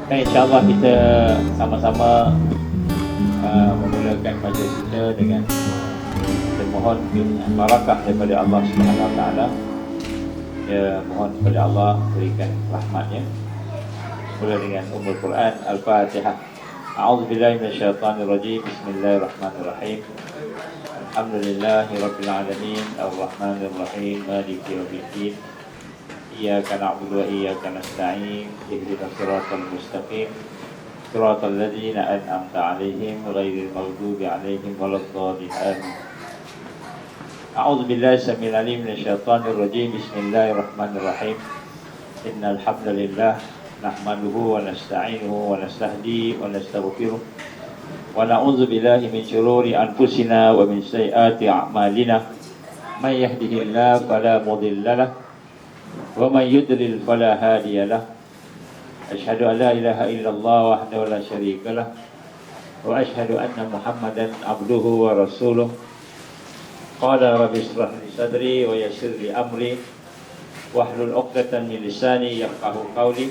Dan insyaAllah kita sama-sama memulakan majlis kita dengan kita mohon barakah daripada Allah Subhanahu Wa Taala. Ya, mohon kepada Allah berikan rahmatnya. Mula dengan Ummul Quran Al-Fatihah. A'udzubillahi minasyaitonirrajim. Bismillahirrahmanirrahim. Alhamdulillahirabbil alamin arrahmanir rahim maliki yaumiddin. Iyyaka na'budu wa iyyaka nasta'in ihdinas siratal mustaqim siratal ladzina an'amta 'alaihim ghairil maghdubi 'alaihim waladdallin amin. A'udzu billahi samil alim minasyaitonir rajim. Bismillahirrahmanirrahim. Innal hamdalillah nahmaduhu wa nasta'inuhu wa nastahdi wa nastaghfiruh wa na'udzu billahi min shururi anfusina wa min sayyiati a'malina. May yahdihillahu fala mudilla lahu wa may yudlil fala hadiya lahu. Asyhadu an la ilaha illallah wahdahu la syarika lah wa asyhadu anna Muhammadan abduhu wa rasuluh. Qala rabbi ishrah li sadri wa yassir li amri wahlul 'uqdatam min lisani yafqahu qawli.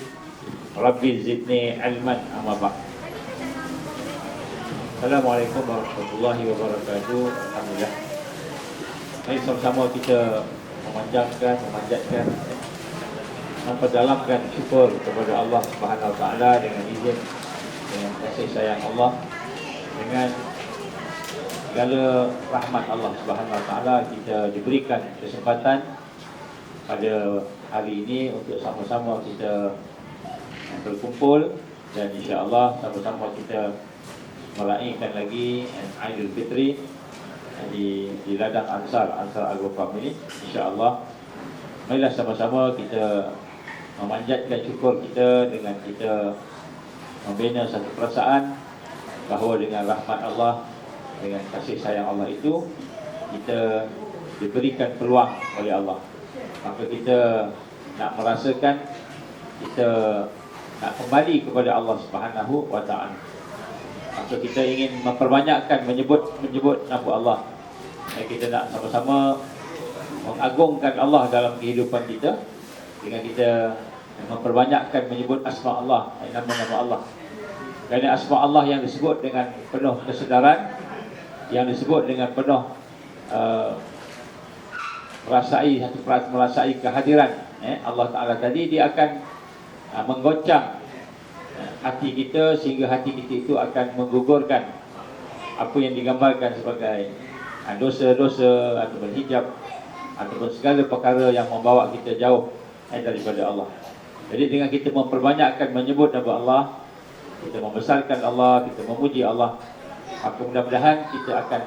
Rabbi zidni ilman, amma ba'd. Assalamualaikum warahmatullahi wabarakatuh. Alhamdulillah. Mari sama-sama kita memanjatkan, memperdalamkan syukur kepada Allah Subhanahu Wa Taala dengan izin, dengan kasih sayang Allah, dengan segala rahmat Allah Subhanahu Wa Taala, kita diberikan kesempatan pada hari ini untuk sama-sama kita berkumpul dan insya-Allah sama-sama kita meraihkan lagi Aidil Fitri di ladang Ansar Agro-Farm ini. InsyaAllah, marilah sama-sama kita memanjatkan syukur kita dengan kita membina satu perasaan bahawa dengan rahmat Allah, dengan kasih sayang Allah itu, kita diberikan peluang oleh Allah. Maka kita nak merasakan, kita nak kembali kepada Allah Subhanahu Wa Taala. Maka kita ingin memperbanyakkan menyebut nama Allah. Dan kita nak sama-sama mengagungkan Allah dalam kehidupan kita dengan kita memperbanyakkan menyebut asma Allah, nama-nama Allah. Kerana asma Allah yang disebut dengan penuh kesedaran, yang disebut dengan penuh merasai kehadiran Allah Ta'ala tadi, dia akan menggoncang hati kita sehingga hati kita itu akan menggugurkan apa yang digambarkan sebagai dosa-dosa ataupun hijab ataupun segala perkara yang membawa kita jauh daripada Allah. Jadi dengan kita memperbanyakkan menyebut nama Allah, kita membesarkan Allah, kita memuji Allah, maka mudah-mudahan kita akan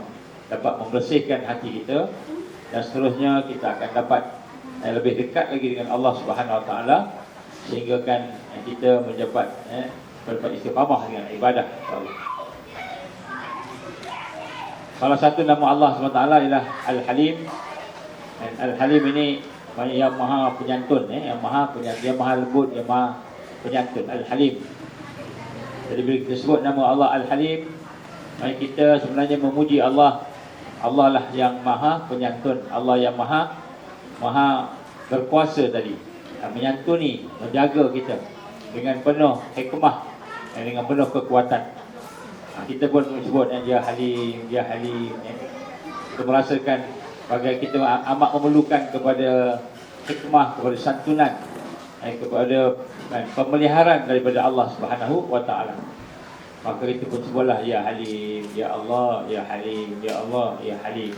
dapat membersihkan hati kita dan seterusnya kita akan dapat lebih dekat lagi dengan Allah Subhanahu Wa Taala, sehingga kan kita mendapat istiqamah dengan ibadah Allah. Salah satu nama Allah SWT ialah Al-Halim. Dan Al-Halim ini yang maha penyantun, yang maha penyantun, yang maha lembut, yang maha penyantun, Al-Halim. Jadi bila kita sebut nama Allah Al-Halim, mari kita sebenarnya memuji Allah. Allah lah yang maha penyantun, Allah yang maha berkuasa tadi, menyantuni, menjaga kita dengan penuh hikmah dan dengan penuh kekuatan. Kita pun sebut dia Halim, dia Halim. Kita merasakan bagai kita amat memerlukan kepada hikmah, kepada santunan, kepada pemeliharaan daripada Allah Subhanahu Wa Taala. Maka kita pun sebutlah ya Halim, ya Allah, ya Halim, ya Allah, ya Halim.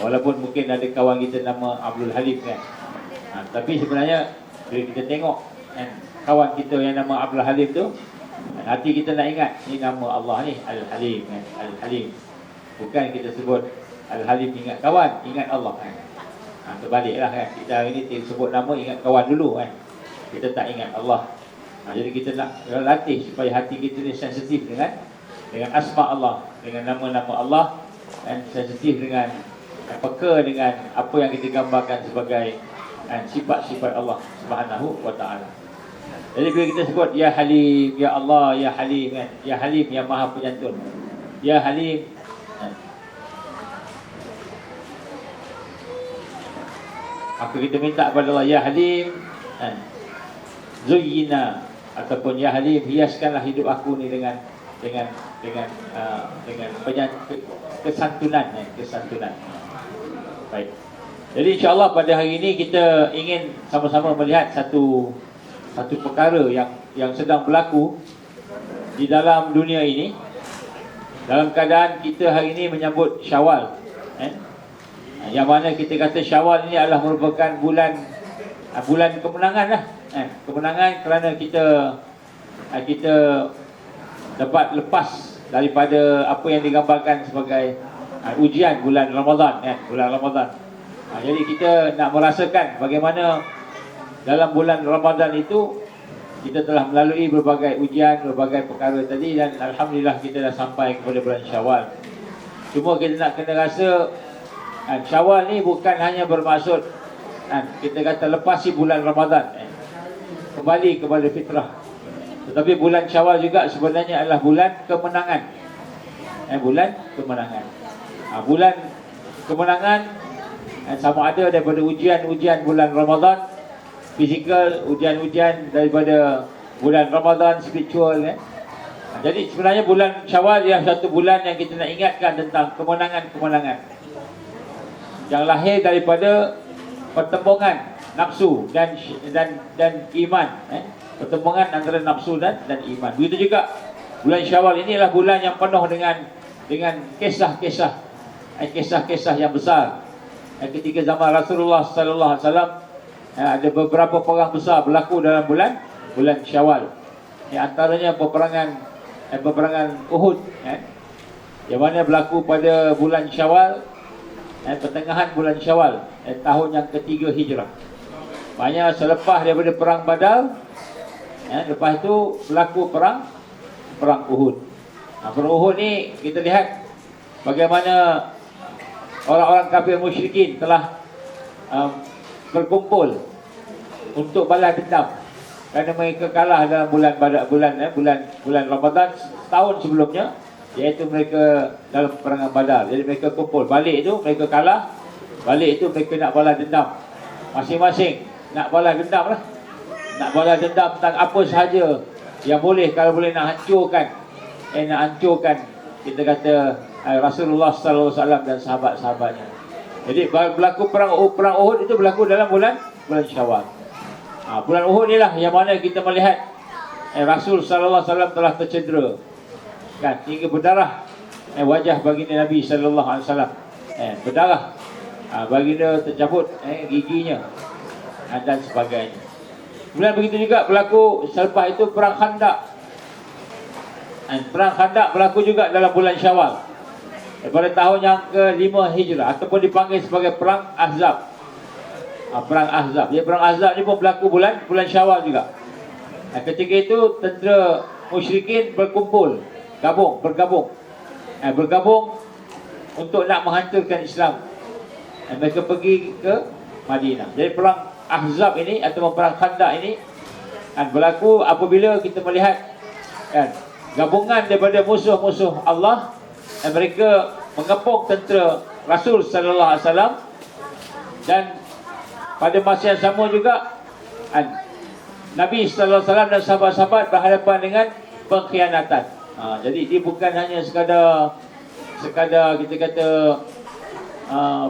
Walaupun mungkin ada kawan kita nama Abdul Halim kan. Tapi sebenarnya bila kita tengok kawan kita yang nama Abdul Halim tu, hati kita nak ingat ni nama Allah ni Al-Halim kan? Al-Halim. Bukan kita sebut Al-Halim ingat kawan, ingat Allah kan. Terbaliklah kan. Kita hari ni sebut nama ingat kawan dulu kan. Kita tak ingat Allah. Jadi kita nak latih supaya hati kita ni sensitif dengan asma Allah, dengan nama-nama Allah, dan sensitif dengan peka dengan apa yang kita gambarkan sebagai sifat-sifat Allah Subhanahu Wa Taala. Jadi bila kita sebut ya Halim, ya Allah, ya Halim kan, ya Halim yang maha penyantun, ya Halim, maka kita minta kepada Allah, ya Halim, Zuyyina ataupun ya Halim, hiaskanlah hidup aku ni dengan kesantunan, kesantunan. Baik. Jadi insya-Allah pada hari ini kita ingin sama-sama melihat satu perkara yang sedang berlaku di dalam dunia ini, dalam keadaan kita hari ini menyambut Syawal, yang mana kita kata Syawal ini adalah merupakan bulan kemenangan lah, kemenangan kerana kita dapat lepas daripada apa yang digambarkan sebagai ujian bulan Ramadan, bulan Ramadan. Jadi kita nak merasakan bagaimana dalam bulan Ramadan itu kita telah melalui berbagai ujian, berbagai perkara tadi, dan alhamdulillah kita dah sampai kepada bulan Syawal. Cuma kita nak kena rasa Syawal ni bukan hanya bermaksud kita kata lepasi bulan Ramadan, kembali kepada fitrah. Tetapi bulan Syawal juga sebenarnya adalah bulan kemenangan. Bulan kemenangan. Bulan kemenangan sama ada daripada ujian-ujian bulan Ramadan fizikal, ujian-ujian daripada bulan Ramadan spiritual. Jadi sebenarnya bulan Syawal ialah satu bulan yang kita nak ingatkan tentang kemenangan-kemenangan yang lahir daripada pertembungan nafsu dan iman, pertembungan antara nafsu dan iman. Begitu juga bulan Syawal ini adalah bulan yang penuh dengan kisah-kisah yang besar. Ketika zaman Rasulullah sallallahu alaihi wasallam ada beberapa perang besar berlaku dalam bulan Syawal. Antaranya peperangan Uhud, yang mana berlaku pada bulan Syawal, pertengahan bulan Syawal, tahun yang ketiga Hijrah. Maknanya selepas daripada perang Badar, lepas itu berlaku perang Uhud. Perang Uhud ni kita lihat bagaimana orang-orang kafir musyrikin telah berkumpul untuk balas dendam kerana mereka kalah dalam bulan Ramadan tahun sebelumnya, iaitu mereka dalam peperangan Badar. Jadi mereka kumpul, balik itu mereka kalah, balik itu mereka nak balas dendam. Masing-masing nak balas dendam lah. Nak balas dendam tentang apa sahaja yang boleh, kalau boleh nak hancurkan kita kata Rasulullah sallallahu alaihi wasallam dan sahabat-sahabatnya. Jadi berlaku perang Uhud itu berlaku dalam bulan Syawal. Bulan Uhud inilah yang mana kita melihat Rasul sallallahu alaihi wasallam telah tercedera, hingga berdarah wajah baginda Nabi sallallahu alaihi wasallam, berdarah, baginda tercabut giginya dan sebagainya. Kemudian begitu juga berlaku selepas itu perang Khandaq. Perang Khandaq berlaku juga dalam bulan Syawal, pada tahun yang ke-5 Hijrah, ataupun dipanggil sebagai perang Ahzab. Perang Ahzab. Jadi perang Ahzab ni pun berlaku bulan Syawal juga. Ketika itu tentera musyrikin berkumpul, bergabung untuk nak menghancurkan Islam. Mereka pergi ke Madinah. Jadi perang Ahzab ini atau perang Khandaq ini berlaku apabila kita melihat gabungan daripada musuh-musuh Allah, dan mereka mengepung tentera Rasul sallallahu alaihi wasallam, dan pada masa yang sama juga Nabi sallallahu alaihi wasallam dan sahabat-sahabat berhadapan dengan pengkhianatan. Jadi dia bukan hanya sekadar kita kata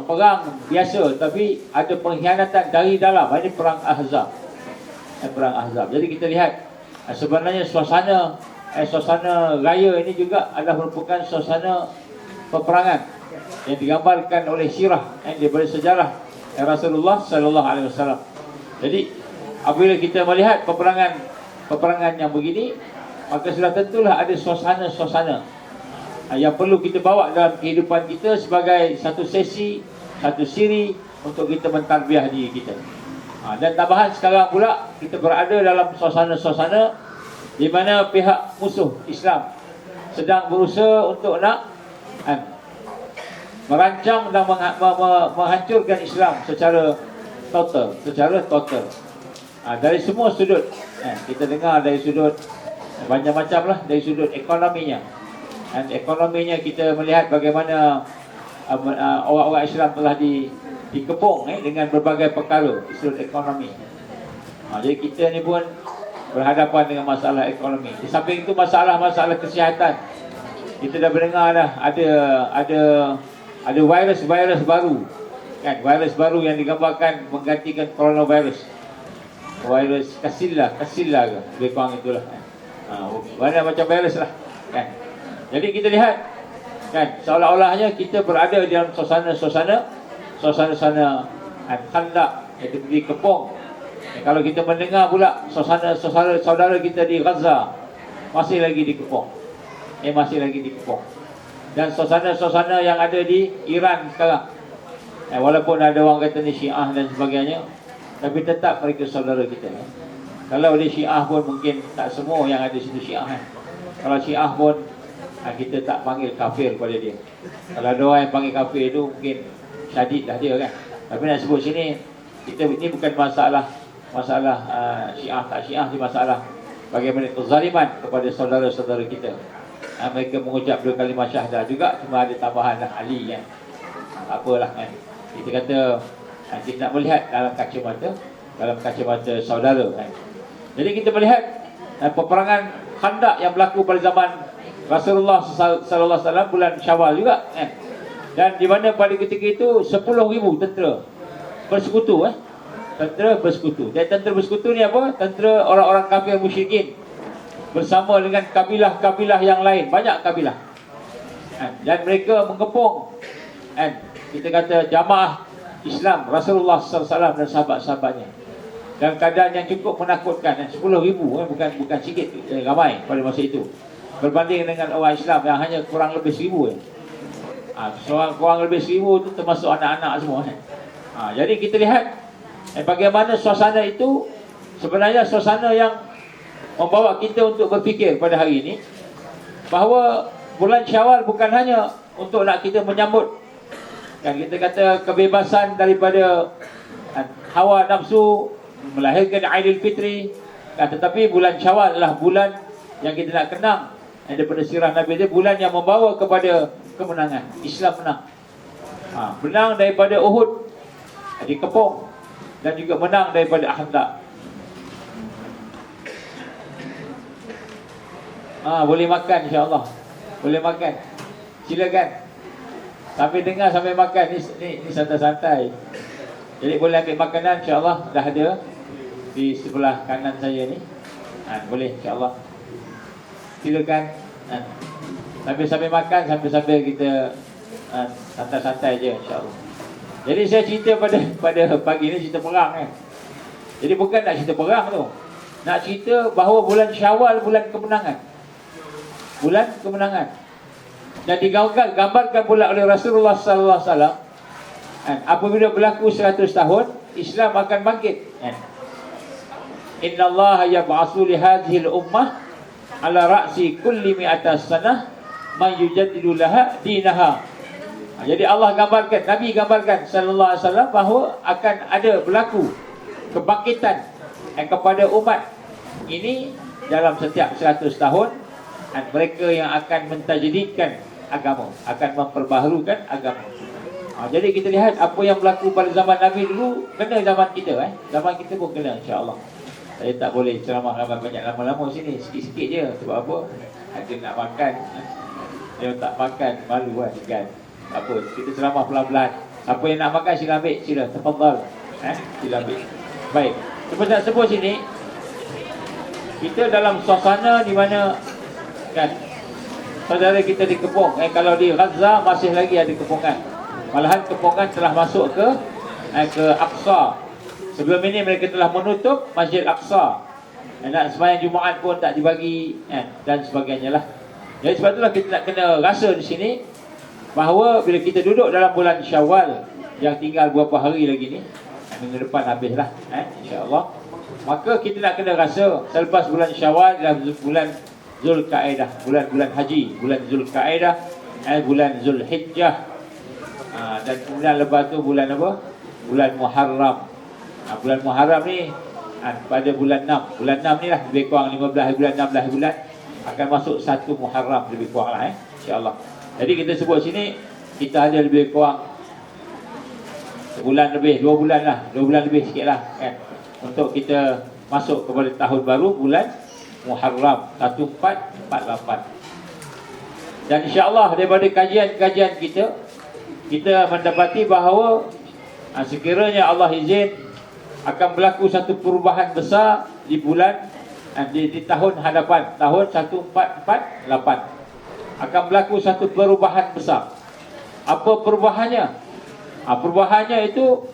perang biasa, tapi ada pengkhianatan dari dalam. Ini perang Ahzab. Perang Ahzab. Jadi kita lihat sebenarnya suasana raya ini juga adalah merupakan suasana peperangan yang digambarkan oleh sirah daripada sejarah Rasulullah sallallahu alaihi wasallam. Jadi apabila kita melihat peperangan yang begini, maka sudah tentulah ada suasana yang perlu kita bawa dalam kehidupan kita sebagai satu sesi, satu siri untuk kita mentarbiyah diri kita. Dan tambahan sekarang pula kita berada dalam suasana di mana pihak musuh Islam sedang berusaha untuk nak merancang dan menghancurkan Islam secara total. Dari semua sudut. Kita dengar dari sudut banyak macam lah, dari sudut ekonominya. Ekonominya kita melihat bagaimana orang-orang Islam telah dikepung dengan berbagai perkara di sudut ekonomi. Jadi kita ni pun berhadapan dengan masalah ekonomi. Di samping itu masalah-masalah kesihatan. Kita dah mendengar dah ada virus-virus baru. Kan, virus baru yang digambarkan menggantikan coronavirus. Virus Kasila ke, lebih kurang itulah. Banyak macam virus lah. Kan. Jadi kita lihat, kan, seolah-olahnya kita berada di dalam suasana khandak, iaitu di kepung. Kalau kita mendengar pula suasana saudara kita di Gaza, masih lagi dikepung. Masih lagi dikepung. Dan suasana yang ada di Iran sekarang, walaupun ada orang kata ni Syiah dan sebagainya, tapi tetap mereka saudara kita. Kalau dia Syiah pun mungkin tak semua yang ada situ Syiah. Kalau Syiah pun kita tak panggil kafir pada dia. Kalau ada orang yang panggil kafir itu mungkin syadid dah dia, kan. Tapi nak sebut sini, ini bukan masalah Syiah tak Syiah, ini masalah bagaimana kezaliman kepada saudara-saudara kita. Mereka mengucap 2 kalimah syahadah juga, cuma ada tambahan lah Ali, kan. Tak apalah, kan. Kita kata kita nak melihat dalam kacamata saudara, kan. Jadi kita melihat peperangan Khandak yang berlaku pada zaman Rasulullah sallallahu alaihi wasallam bulan Syawal juga, kan. Dan di mana pada ketika itu 10,000 tentera bersekutu, tentera bersekutu. Dan tentera bersekutu ni apa? Tentera orang-orang kafir musyrikin bersama dengan kabilah-kabilah yang lain, banyak kabilah. Dan mereka mengepung, kita kata jamaah Islam Rasulullah SAW dan sahabat-sahabatnya. Dan keadaan yang cukup menakutkan, 10,000, bukan sikit, ramai pada masa itu. Berbanding dengan orang Islam yang hanya kurang lebih 1,000. Kurang lebih 1,000 itu termasuk anak-anak semua. Jadi kita lihat bagaimana suasana itu sebenarnya suasana yang membawa kita untuk berfikir pada hari ini bahawa bulan Syawal bukan hanya untuk nak kita menyambut, kan, kita kata kebebasan daripada hawa nafsu, melahirkan Aidilfitri, tetapi bulan Syawal adalah bulan yang kita nak kenang daripada sirah Nabi dia, bulan yang membawa kepada kemenangan. Islam menang. Menang daripada Uhud, dikepung, dan juga menang daripada Khandak. Boleh makan insya-Allah. Boleh makan. Silakan. Sambil dengar sambil makan, ni santai-santai. Jadi boleh ambil makanan, insya-Allah dah ada di sebelah kanan saya ni. Boleh insya-Allah. Silakan. Sambil makan, sambil kita santai-santai je, insya-Allah. Jadi saya cerita pada pagi ni cerita perang, kan. Jadi bukan nak cerita perang tu. Nak cerita bahawa bulan Syawal bulan kemenangan. Bulan kemenangan. Dan digambarkan pula oleh Rasulullah sallallahu alaihi wasallam, apabila berlaku 100 tahun Islam akan bangkit. Innallaha yab'atsu li hadhihi al-ummah ala ra'si kulli mi'atas sanah man yujaddidu laha dinaha. Jadi Allah gambarkan, Nabi gambarkan sallallahu alaihi wasallam bahawa akan ada berlaku kebangkitan kepada umat ini dalam setiap 100 tahun, dan mereka yang akan mentajdidkan agama, akan memperbaharukan agama. Jadi kita lihat apa yang berlaku pada zaman Nabi dulu kena zaman kita, zaman kita pun kena, insya-Allah. Saya tak boleh ceramah banyak lama-lama sini, sikit-sikit je. Sebab apa? Ada nak makan. Dia tak makan, malu kan. Tak apa, kita ceramah pelan-pelan. Siapa yang nak makan sila ambil, sila tafadhal. Sila ambil. Baik. Seperti nak sebut sini, kita dalam suasana di mana, kan, saudara kita dikepung. Kalau di Gaza masih lagi ada kepungan. Malahan kepungan telah masuk ke Aqsa. Sebelum ini mereka telah menutup Masjid Aqsa. Nak sembahyang Jumaat pun tak dibagi, dan sebagainya lah. Jadi sebab itulah kita nak kena rasa di sini bahawa bila kita duduk dalam bulan Syawal yang tinggal beberapa hari lagi ni, minggu depan habislah, insya-Allah. Maka kita nak kena rasa selepas bulan Syawal dalam bulan Zulkaidah, bulan haji, bulan Zulkaidah, bulan Zulhijjah, dan kemudian lepas tu bulan apa? Bulan Muharram. Bulan Muharram ni pada bulan 6. Bulan 6 ni lah lebih kurang 15 bulan, 16 bulan akan masuk 1 Muharram lebih kurang lah, insya-Allah. Jadi kita sebut sini kita ada lebih kurang sebulan lebih, 2 bulan lah, 2 bulan lebih sikit lah, kan, untuk kita masuk kepada tahun baru bulan Muharram 1448. Dan insya-Allah daripada kajian-kajian kita mendapati bahawa sekiranya Allah izin akan berlaku satu perubahan besar di bulan di tahun hadapan, tahun 1448 akan berlaku satu perubahan besar. Apa perubahannya? Perubahannya itu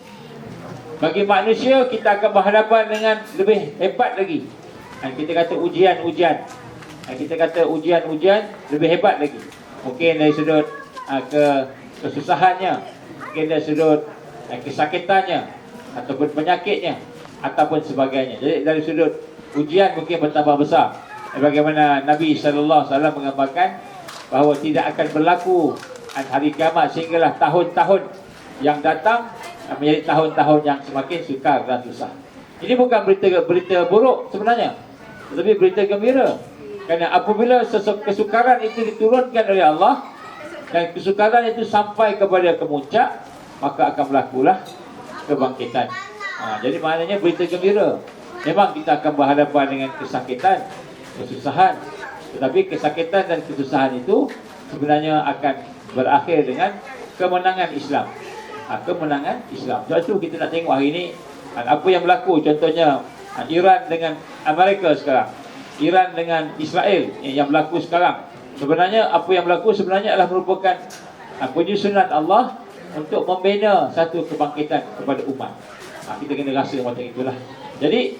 bagi manusia kita akan berhadapan dengan lebih hebat lagi. Kita kata ujian-ujian. Kita kata ujian-ujian lebih hebat lagi. Mungkin dari sudut kesusahannya, mungkin dari sudut kesakitannya, ataupun penyakitnya, ataupun sebagainya. Jadi dari sudut ujian mungkin bertambah besar. Bagaimana Nabi SAW menggambarkan bahawa tidak akan berlaku hari kiamat sehinggalah tahun-tahun yang datang menjadi tahun-tahun yang semakin sukar dan susah. Ini bukan berita buruk sebenarnya, tetapi berita gembira. Kerana apabila kesukaran itu diturunkan oleh Allah dan kesukaran itu sampai kepada kemuncak, maka akan berlakulah kebangkitan. Jadi maknanya berita gembira. Memang kita akan berhadapan dengan kesakitan, kesusahan, tetapi kesakitan dan kesusahan itu sebenarnya akan berakhir dengan kemenangan Islam. Kemenangan Islam. Sebab itu kita nak tengok hari ini apa yang berlaku. Contohnya Iran dengan Amerika sekarang, Iran dengan Israel yang berlaku sekarang. Sebenarnya apa yang berlaku sebenarnya adalah merupakan penyusunan Allah untuk membina satu kebangkitan kepada umat. Kita kena rasa macam itulah. Jadi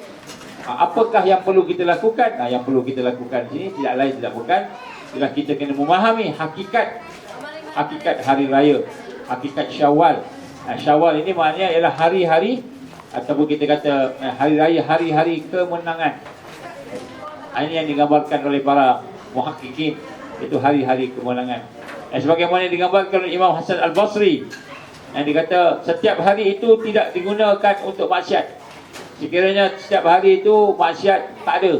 apakah yang perlu kita lakukan? Yang perlu kita lakukan di sini tidak lain tidak bukan ialah kita kena memahami hakikat hari raya, hakikat Syawal. Syawal ini maknanya ialah hari-hari ataupun kita kata hari raya, hari-hari kemenangan. Ini yang digambarkan oleh para muhakkikin, itu hari-hari kemenangan. Sebagaimana digambarkan oleh Imam Hasan Al-Basri, yang dikata setiap hari itu tidak digunakan untuk maksiat. Sekiranya setiap hari itu maksiat tak ada,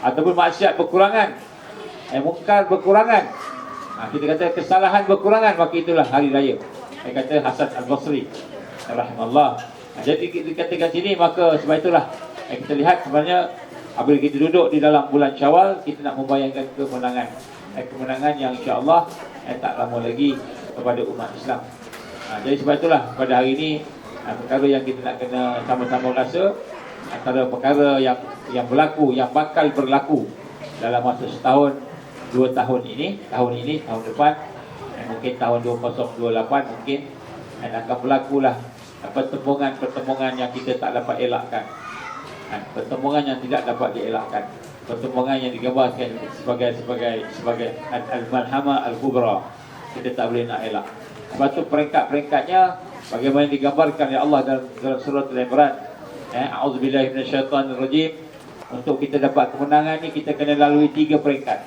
ataupun maksiat berkurangan, mungkar berkurangan, kita kata kesalahan berkurangan, maka itulah hari raya. Kata Hasan Al-Basri rahimahullah. Jadi dikatakan sini, maka sebab itulah kita lihat sebenarnya apabila kita duduk di dalam bulan Syawal, kita nak membayangkan kemenangan yang insya-Allah tak lama lagi kepada umat Islam. Jadi sebab itulah pada hari ini perkara yang kita nak kena sama-sama rasa, antara perkara yang berlaku, yang bakal berlaku dalam masa setahun, 2 tahun ini, tahun depan, mungkin tahun 2028 mungkin akan berlakulah pertemuan yang kita tak dapat elakkan, pertemuan yang tidak dapat dielakkan, pertemuan yang digambarkan sebagai al-malhama al-kubra. Kita tak boleh nak elak. Sebab tu peringkat-peringkatnya bagaimana digambarkan oleh Allah dalam surah Al-Imran. A'udzubillahi minasyaitanirrajim. Untuk kita dapat kemenangan ni kita kena lalui 3 peringkat.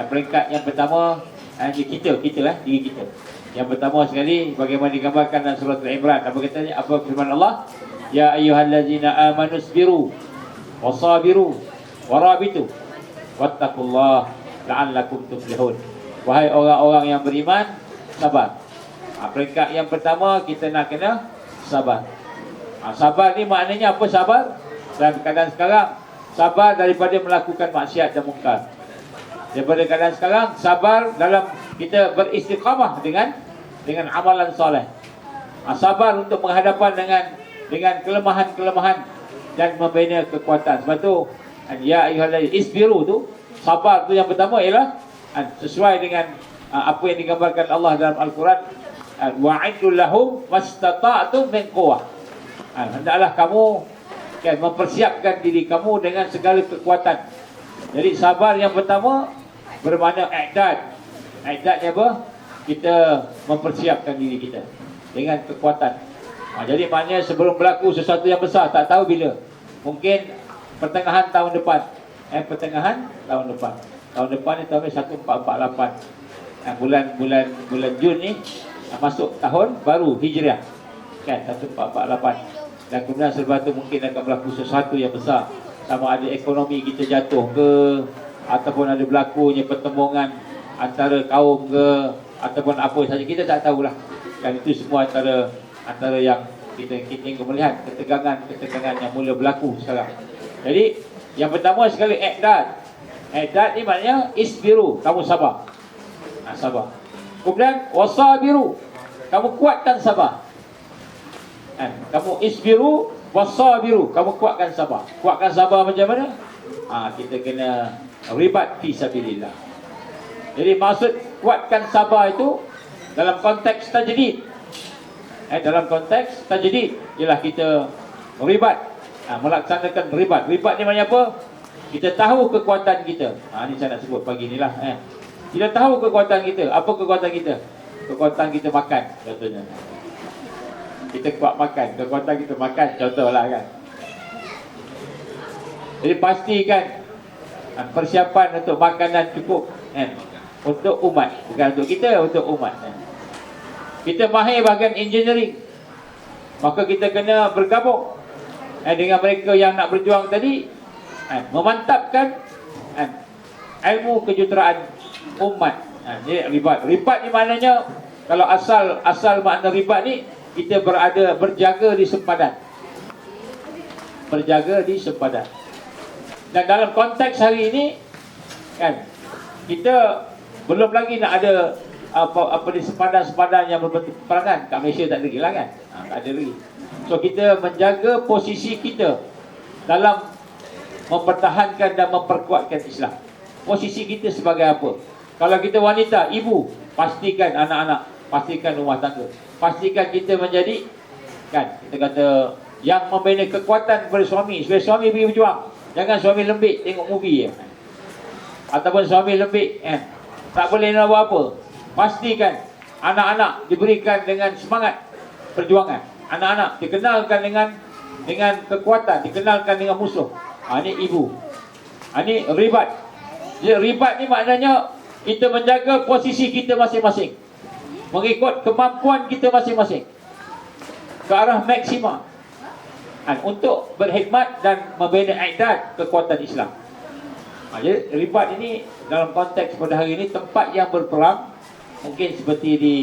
Peringkat yang pertama diri kita. Yang pertama sekali bagaimana digambarkan dalam surah Al-Imran. Apa katanya? Apa firman Allah? Ya ayyuhallazina amanu sabiru wasabiru warabitu wattaqullaha la'allakum tuflihun. Wahai orang-orang yang beriman, sabar. Peringkat yang pertama kita nak kena sabar. Sabar ni maknanya apa sabar? Dalam keadaan sekarang, sabar daripada melakukan maksiat dan mungkar. Daripada keadaan sekarang, sabar dalam kita beristiqamah dengan amalan soleh. Sabar untuk menghadapan dengan kelemahan-kelemahan dan membina kekuatan. Sebab tu ya ayyuhallazina isbiru tu, sabar tu yang pertama ialah sesuai dengan apa yang digambarkan Allah dalam Al-Quran, wa'idul lahum mastata'tum min quwwah. Hendaklah kamu mempersiapkan diri kamu dengan segala kekuatan. Jadi sabar yang pertama bermakna i'dad. I'dadnya apa? Kita mempersiapkan diri kita dengan kekuatan. Jadi maknanya sebelum berlaku sesuatu yang besar, tak tahu bila. Mungkin pertengahan tahun depan. Pertengahan tahun depan. Tahun depan ni tahun 1448. Bulan Jun ni masuk tahun baru Hijriah. 1448. Dan kemudian selepas tu mungkin akan berlaku sesuatu yang besar. Sama ada ekonomi kita jatuh ke, ataupun ada berlakunya pertembungan antara kaum ke, ataupun apa saja, kita tak tahulah. Dan itu semua antara yang kita ingin melihat ketegangan yang mula berlaku sekarang. Jadi yang pertama sekali i'dad. I'dad ni maknanya isbiru, kamu sabar. Sabar. Kemudian wasabiru, kamu kuatkan sabar. Kamu isbiru wasabiru, kamu kuatkan sabar. Kuatkan sabar macam mana? Kita kena ribat fi sabilillah. Jadi maksud kuatkan sabar itu dalam konteks tajdid. Dalam konteks tajdid ialah kita ribat, melaksanakan ribat. Ribat ni maknanya apa? Kita tahu kekuatan kita. Ni saya nak sebut pagi ni lah. Kita tahu kekuatan kita. Apa kekuatan kita? Kekuatan kita makan, contohnya. Kita kuat makan, kekuatan kita makan, contohlah kan. Jadi pastikan persiapan untuk makanan cukup untuk umat, bukan untuk kita, untuk umat. Kita mahir bahagian engineering, maka kita kena bergabung dengan mereka yang nak berjuang tadi, memantapkan ilmu kejuruteraan umat. Jadi ribat. Ribat ni maknanya, kalau asal makna ribat ni, kita berjaga di sempadan. Berjaga di sempadan. Dan dalam konteks hari ini kan, kita belum lagi nak ada apa di sempadan-sempadan yang berbentuk peperangan. Kat Malaysia tak ada lagi lah kan, tak ada lagi. So kita menjaga posisi kita dalam mempertahankan dan memperkuatkan Islam. Posisi kita sebagai apa? Kalau kita wanita, ibu, pastikan anak-anak, pastikan rumah tangga, pastikan kita menjadi kan, kita kata yang membina kekuatan kepada suami. Supaya suami pergi berjuang. Jangan suami lembik tengok movie ataupun suami lembik tak boleh nak buat apa. Pastikan anak-anak diberikan dengan semangat perjuangan. Anak-anak dikenalkan dengan kekuatan, dikenalkan dengan musuh. Ini ibu. Ini ribat. Jadi ribat ni maknanya kita menjaga posisi kita masing-masing, mengikut kemampuan kita masing-masing ke arah maksima, untuk berkhidmat dan membina i'dad kekuatan Islam. Jadi ribat ini dalam konteks pada hari ini tempat yang berperang, mungkin seperti di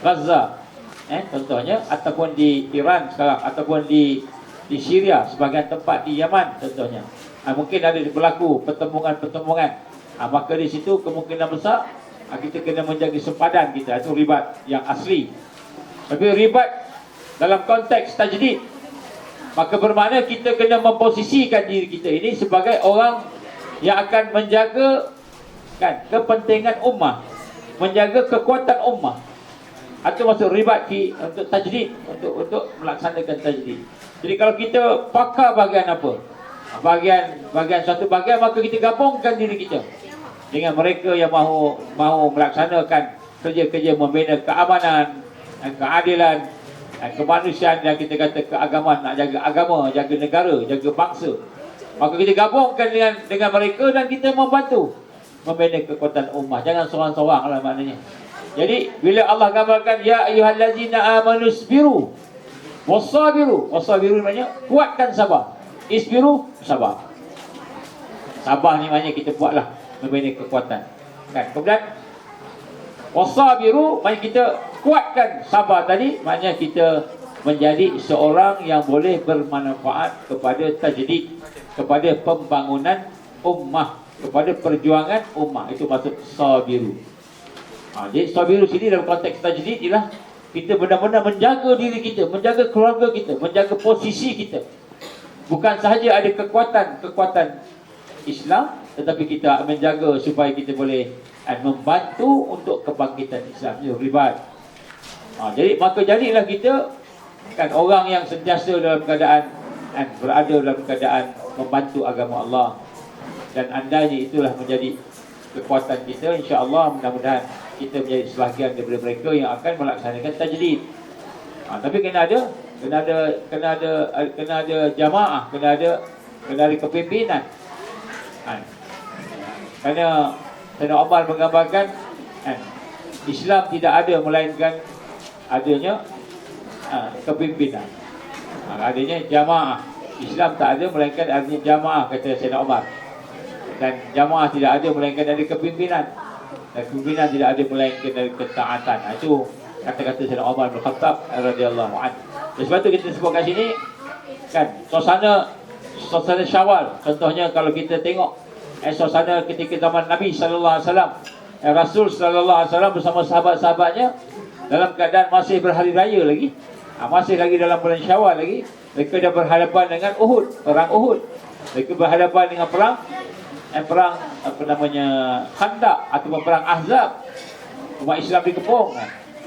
Gaza contohnya, ataupun di Iran sekarang, ataupun di Syria, sebagian tempat di Yaman contohnya. Mungkin ada berlaku pertemuan-pertemuan. Maka di situ kemungkinan besar kita kena menjaga sempadan kita. Itu ribat yang asli. Tapi ribat dalam konteks tajdid, maka bermakna kita kena memposisikan diri kita ini sebagai orang yang akan menjaga kan kepentingan ummah, menjaga kekuatan ummah. Itu maksud ribat untuk tajdid, untuk melaksanakan tajdid. Jadi kalau kita pakar bahagian apa? Bahagian satu bahagian, maka kita gabungkan diri kita dengan mereka yang mahu melaksanakan kerja-kerja membina keamanan dan keadilan dan kemanusiaan, yang kita kata keagamaan, nak jaga agama, jaga negara, jaga bangsa. Maka kita gabungkan dengan mereka dan kita membantu membina kekuatan ummah. Jangan seorang-seorang lah maknanya. Jadi bila Allah gambarkan ya ayyuhallazina amanu isbiru wasabiru, wasabiru maknanya kuatkan sabar, isbiru sabar. Sabar ni maknanya kita buatlah membina kekuatan kan. Kemudian wasabiru maknanya kita kuatkan sabar tadi, maknanya kita menjadi seorang yang boleh bermanfaat kepada tajdid, kepada pembangunan ummah, kepada perjuangan ummah. Itu maksud sabiru. Jadi sabiru sini dalam konteks tajdid ialah kita benar-benar menjaga diri kita, menjaga keluarga kita, menjaga posisi kita. Bukan sahaja ada kekuatan Islam, tetapi kita menjaga supaya kita boleh membantu untuk kebangkitan Islam. Itu ribat. Jadi maka jadilah kita kan orang yang sentiasa dalam keadaan berada dalam keadaan membantu agama Allah. Dan andainya itulah menjadi kekuatan kita, insya-Allah mudah-mudahan kita menjadi sebahagian daripada mereka yang akan melaksanakan tajdid. Tapi kena ada jamaah, kena ada kepimpinan. Kerana Sayyidina Umar menggambarkan Islam tidak ada melainkan adanya kepimpinan, adanya jamaah. Islam tak ada melainkan adanya jamaah, kata Sayyidina Umar. Dan jamaah tidak ada melainkan dari kepimpinan, dan kepimpinan tidak ada melainkan dari ketaatan. Itu kata-kata Sayyidina Umar bin Khattab radhiyallahu anhu. Sebab itu kita sebut kat sini kan, suasana suasana Syawal. Contohnya kalau kita tengok suasana ketika zaman Nabi sallallahu alaihi wasallam, Rasul sallallahu alaihi wasallam bersama sahabat-sahabatnya dalam keadaan masih berhari raya lagi, masih lagi dalam bulan Syawal lagi, mereka dah berhadapan dengan Uhud, perang Uhud. Mereka berhadapan dengan perang apa namanya, Khandaq ataupun perang Ahzab. Umat Islam dikepung.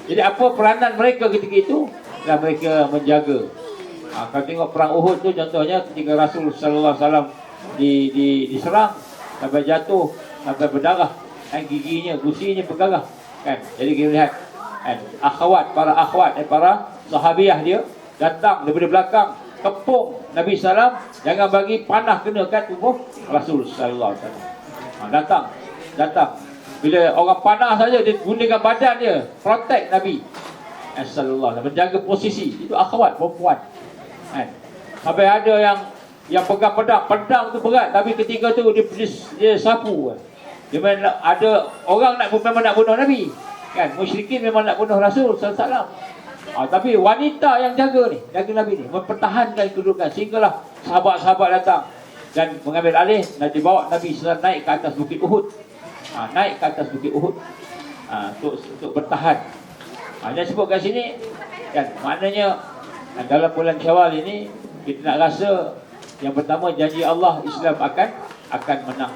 Jadi apa peranan mereka ketika itu? Dan mereka menjaga. Kalau tengok perang Uhud tu contohnya ketika Rasul sallallahu alaihi wasallam diserang sampai jatuh, sampai berdarah, giginya, gusinya berdarah kan. Jadi kita lihat kan, para akhwat, para sahabiah dia datang daripada belakang, kepung Nabi sallam, jangan bagi panah kena kat tubuh Rasul sallallahu alaihi wasallam. Datang. Bila orang panah saja dia gunakan badan dia protect Nabi sallallahu alaihi wasallam, menjaga posisi. Itu akhwat perempuan. Kan? Sampai ada yang pegang pedang tu berat, tapi ketika tu dia sapu. Dia memang ada orang memang nak bunuh Nabi. Kan? Musyrikin memang nak bunuh Rasul sallallahu alaihi wasallam. Tapi wanita yang jaga Nabi ni, mempertahankan kedudukan sehinggalah sahabat-sahabat datang dan mengambil alih dan dibawa Nabi SAW naik ke atas bukit Uhud. Naik ke atas bukit Uhud untuk bertahan. Dia sebut kat sini kan, maknanya dalam bulan Syawal ini kita nak rasa yang pertama, janji Allah, Islam akan menang.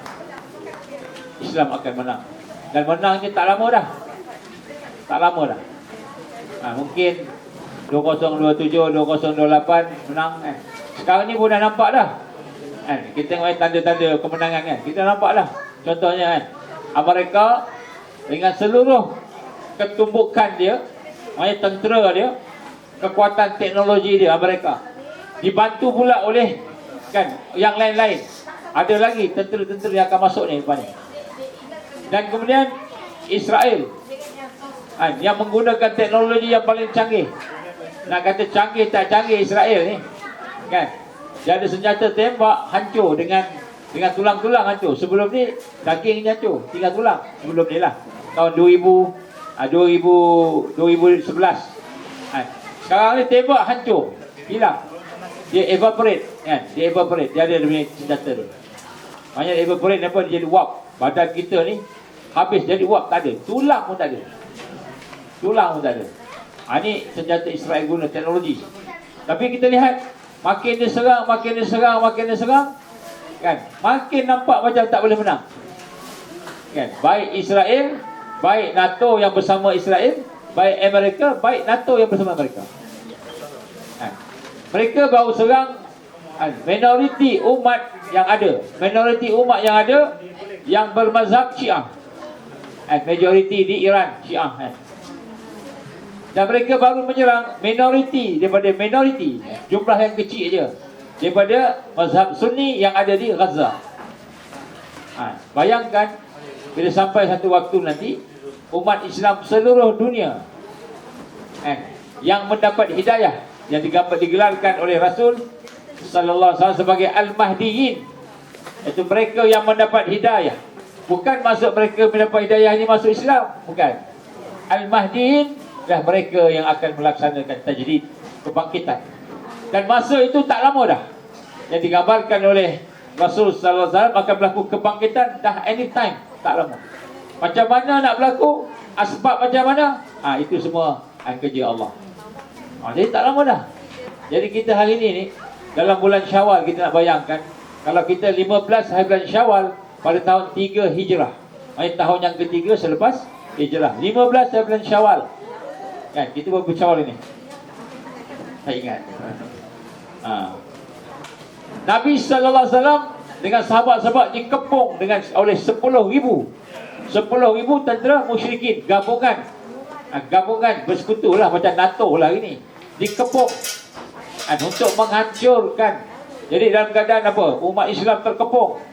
Islam akan menang. Dan menangnya tak lama dah. Mungkin 2027, 2028 menang kan. Sekarang ni pun dah nampak dah kan. Kita tengok tanda-tanda kemenangan kan. Kita nampak dah. Contohnya kan, Amerika dengan seluruh ketumbukan dia, maknanya tentera dia, kekuatan teknologi dia, Amerika dibantu pula oleh kan yang lain-lain. Ada lagi tentera-tentera yang akan masuk ni depan ni. Dan kemudian Israel yang menggunakan teknologi yang paling canggih. Nak kata canggih tak canggih Israel ni kan, dia ada senjata tembak hancur dengan tulang-tulang hancur. Sebelum ni dagingnya hancur, tinggal tulang. Sebelum ni lah tahun 2011. Sekarang ni tembak hancur, hilang. Dia evaporate kan, dia ada senjata dia. Maknanya evaporate apa, dia jadi wap. Badan kita ni habis jadi wap, tak ada. Tulang pun tak ada. Ini senjata Israel guna teknologi. Tapi kita lihat makin dia serang kan, makin nampak macam tak boleh menang kan. Baik Israel, baik NATO yang bersama Israel, baik Amerika, baik NATO yang bersama Amerika kan. Mereka baru serang minoriti umat yang ada yang bermazhab Syiah, majoriti di Iran Syiah kan. Dan mereka baru menyerang minoriti jumlah yang kecil je daripada mazhab Sunni yang ada di Gaza. Bayangkan bila sampai satu waktu nanti umat Islam seluruh dunia yang mendapat hidayah, yang digelarkan oleh Rasul sallallahu alaihi wasallam sebagai Al-Mahdiyin, itu mereka yang mendapat hidayah. Bukan maksud mereka mendapat hidayah ini masuk Islam, bukan. Al-Mahdiyin adalah mereka yang akan melaksanakan tajdid, kebangkitan. Dan masa itu tak lama dah, yang digambarkan oleh Rasul sallallahu alaihi wasallam akan berlaku kebangkitan dah anytime, tak lama. Macam mana nak berlaku, asbab macam mana, itu semua kerja Allah. Jadi tak lama dah. Jadi kita hari ni dalam bulan Syawal, kita nak bayangkan kalau kita 15 hari bulan Syawal pada tahun 3 Hijrah, tahun yang ketiga selepas Hijrah, 15 hari bulan Syawal kan, kita baru bersyawal ini. Saya ingat Nabi sallallahu alaihi wasallam dengan sahabat-sahabat dikepung oleh 10,000 tentera musyrikin, gabungan bersekutulah macam NATO lah ini, dikepung untuk menghancurkan. Jadi dalam keadaan apa? Umat Islam terkepung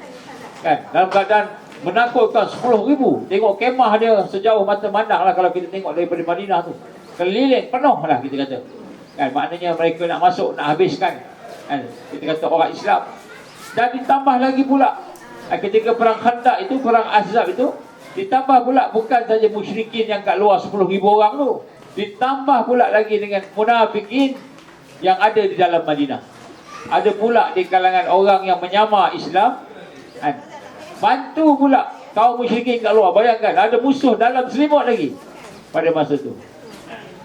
kan, dalam keadaan menakutkan 10,000. Tengok kemah dia sejauh mata mandang lah. Kalau kita tengok daripada Madinah tu, keliling penuh lah kita kata kan. Maknanya mereka nak masuk, nak habiskan kan, kita kata orang Islam. Dan ditambah lagi pula ketika perang Khandaq itu, perang Ahzab itu, ditambah pula bukan saja musyrikin yang kat luar 10,000 orang tu, ditambah pula lagi dengan munafikin yang ada di dalam Madinah. ada pula di kalangan orang yang menyamar Islam kan, bantu pula kaum musyrikin kat luar. Bayangkan, ada musuh dalam selimut lagi pada masa tu.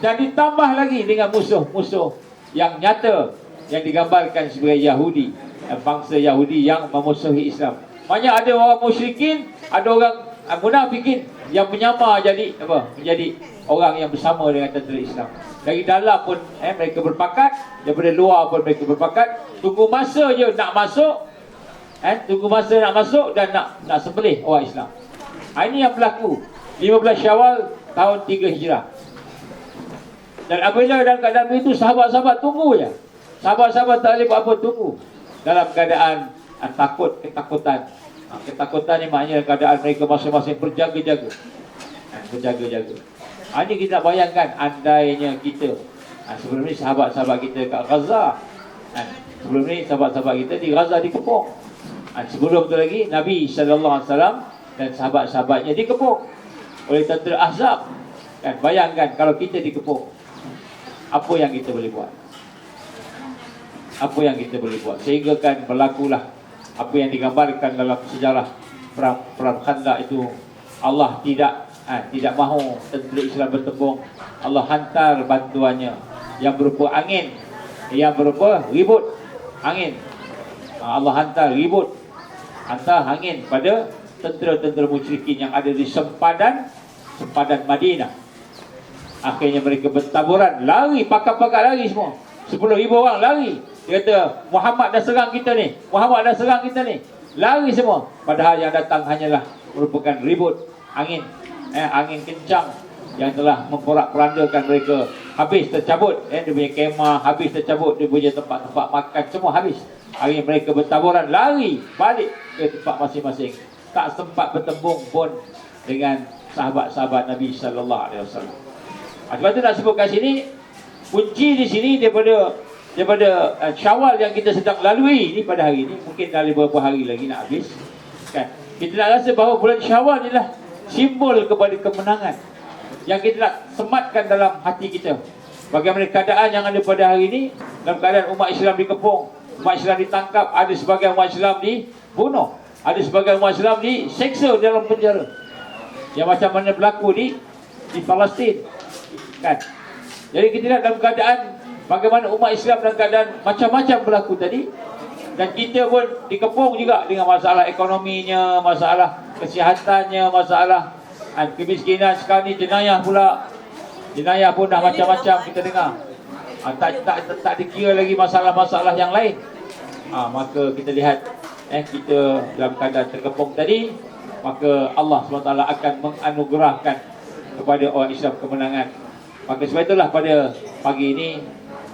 Dan ditambah lagi dengan musuh-musuh yang nyata yang digambarkan sebagai Yahudi, bangsa Yahudi yang memusuhi Islam. Banyak ada orang musyrikin, ada orang munafikin yang menyamar jadi apa? Menjadi orang yang bersama dengan tentera Islam. Dari dalam pun mereka berpakat, daripada luar pun mereka berpakat. Tunggu masa je nak masuk, tunggu masa nak masuk dan nak sembelih orang Islam. Ini yang berlaku 15 Syawal tahun 3 Hijrah. Dan apabila dalam keadaan itu, sahabat-sahabat tunggu je. Sahabat-sahabat tak boleh buat apa, tunggu dalam keadaan ketakutan. Ketakutan ni maknanya keadaan mereka masing-masing berjaga-jaga. Berjaga-jaga. Ini kita bayangkan, andainya kita sebelum ni sahabat-sahabat kita kat Gaza, sebelum ni sahabat-sahabat kita di Gaza dikepung. Sebelum tu lagi Nabi SAW dan sahabat-sahabatnya dikepung oleh tentera Ahzab. Bayangkan kalau kita dikepung, apa yang kita boleh buat? Apa yang kita boleh buat? Sehingga kan berlakulah apa yang digambarkan dalam sejarah perang Khandaq itu. Allah tidak mahu tentera Islam bertempur. Allah hantar bantuannya yang berupa angin, yang berupa ribut angin. Allah hantar ribut, hantar angin pada tentera-tentera musyrikin yang ada di sempadan Madinah. Akhirnya mereka bertaburan, lari, pakar-pakar lari semua. 10,000 orang lari. Dia kata, Muhammad dah serang kita ni, Muhammad dah serang kita ni. Lari semua. Padahal yang datang hanyalah merupakan ribut angin, angin kencang yang telah memporak-porandakan mereka. Habis tercabut, dia punya kemah habis tercabut, dia punya tempat-tempat makan semua habis. Akhirnya mereka bertaburan, lari balik ke tempat masing-masing. Tak sempat bertembung pun dengan sahabat-sahabat Nabi SAW. Sebab tu nak sebutkan sini, kunci di sini daripada Syawal yang kita sedang lalui ni pada hari ni, mungkin dah beberapa hari lagi nak habis kan. Kita nak rasa bahawa bulan Syawal inilah simbol kepada kemenangan yang kita nak sematkan dalam hati kita. Bagaimana keadaan yang ada pada hari ini, dalam keadaan umat Islam dikepung, umat Islam ditangkap, ada sebagian umat Islam dibunuh, ada sebagian umat Islam diseksa dalam penjara. Yang macam mana berlaku di Palestin kan. Jadi kita lihat dalam keadaan bagaimana umat Islam dalam keadaan macam-macam berlaku tadi. Dan kita pun dikepung juga dengan masalah ekonominya, masalah kesihatannya, masalah kemiskinan. Sekarang ni jenayah pula. Jenayah pun dah macam-macam kita dengar. Tak dikira lagi masalah-masalah yang lain. Maka kita lihat kita dalam keadaan terkepung tadi, maka Allah SWT akan menganugerahkan kepada orang Islam kemenangan. Maka sebab itulah pada pagi ini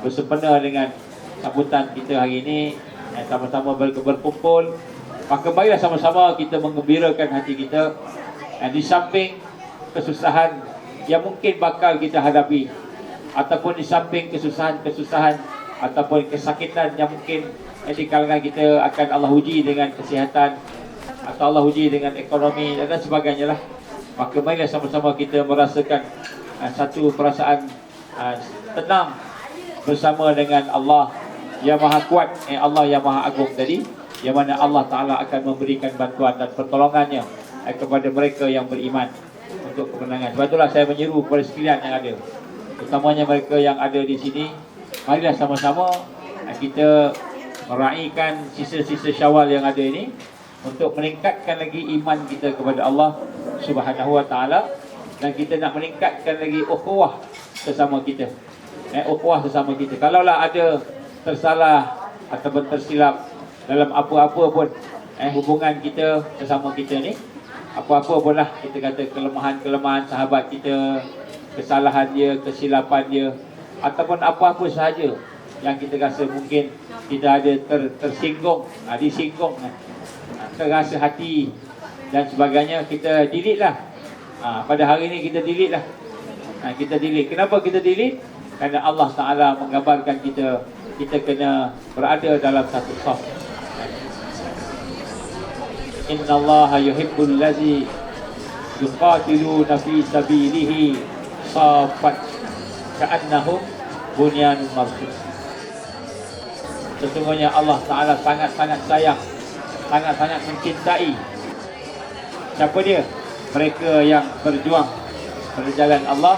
bersempena dengan sambutan kita hari ini, sama-sama berkumpul, maka marilah sama-sama kita menggembirakan hati kita. Di samping kesusahan yang mungkin bakal kita hadapi, ataupun di samping kesusahan ataupun kesakitan yang mungkin di kalangan kita, akan Allah uji dengan kesihatan atau Allah uji dengan ekonomi dan sebagainya lah. Maka marilah sama-sama kita merasakan satu perasaan tenang bersama dengan Allah yang Maha Kuat, Allah yang Maha Agung tadi, yang mana Allah Ta'ala akan memberikan bantuan dan pertolongannya kepada mereka yang beriman untuk kemenangan. Sebab itulah saya menyeru kepada sekalian yang ada, utamanya mereka yang ada di sini, marilah sama-sama kita meraihkan sisa-sisa Syawal yang ada ini untuk meningkatkan lagi iman kita kepada Allah Subhanahu Wa Ta'ala. Dan kita nak meningkatkan lagi ukhuwah sesama kita, ukhuwah sesama kita. Kalaulah ada tersalah ataupun tersilap dalam apa-apa pun hubungan kita sesama kita ni, apa-apa pun lah, kita kata kelemahan-kelemahan sahabat kita, kesalahan dia, kesilapan dia, ataupun apa-apa sahaja yang kita rasa mungkin kita ada tersinggung, disinggung, terasa hati dan sebagainya, kita delete lah. Pada hari ini kita delete lah. Kita delete. Kenapa kita delete? Kerana Allah Ta'ala menggambarkan kita kena berada dalam satu saf. Inna Allah yuhibbul ladzi yuqatiluna fi sabilihi saffan ka'annahum bunyanun marsus. Sesungguhnya Allah Ta'ala sangat-sangat sayang, sangat-sangat mencintai. Siapa dia? Mereka yang berjuang berjalan Allah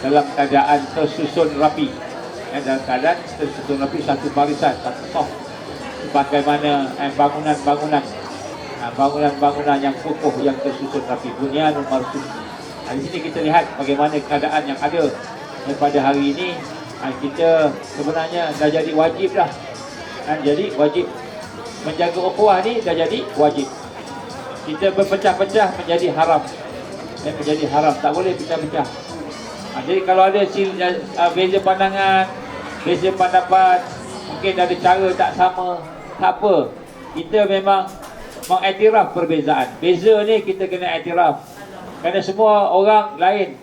dalam keadaan tersusun rapi, dalam keadaan tersusun rapi, satu barisan, satu saf, sebagaimana bangunan-bangunan yang kokoh yang tersusun rapi, bunyanun marsus. Di sini kita lihat bagaimana keadaan yang ada pada hari ini. Kita sebenarnya dah jadi wajib dah, jadi wajib menjaga ukhuwah ni, dah jadi wajib. Kita berpecah-pecah menjadi haram, menjadi haram, tak boleh pecah-pecah. Jadi kalau ada beza pandangan, beza pendapat, mungkin ada cara tak sama, tak apa. Kita memang mengiktiraf perbezaan. Beza ni kita kena iktiraf, kerana semua orang lain